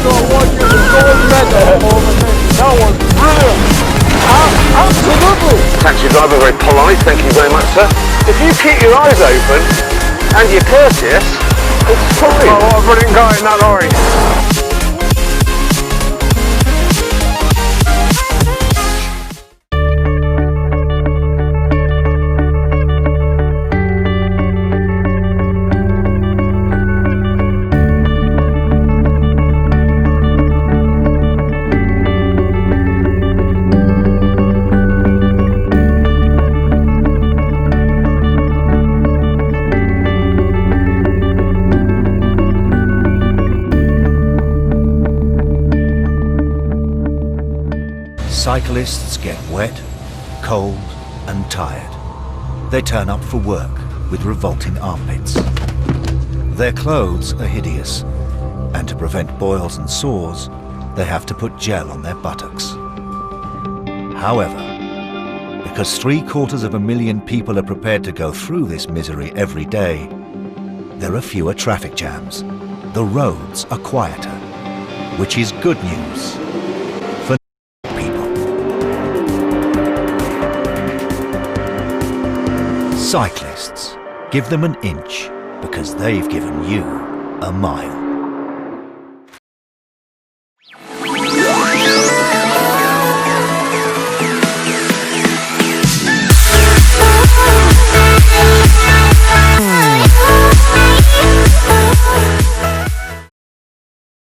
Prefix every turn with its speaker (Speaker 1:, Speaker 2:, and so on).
Speaker 1: got one with a gold medal over me. That was brilliant. Absolutely.
Speaker 2: Taxi driver, very polite, thank you very much, sir. If you keep your eyes open and you're courteous, it's fine.
Speaker 1: Oh, what a brilliant guy in that lorry.
Speaker 3: Cyclists get wet, cold and tired. They turn up for work with revolting armpits. Their clothes are hideous, and to prevent boils and sores, they have to put gel on their buttocks. However, because 750,000 people are prepared to go through this misery every day, there are fewer traffic jams. The roads are quieter, which is good news for people. Cyclists, give them an inch because they've given you a mile.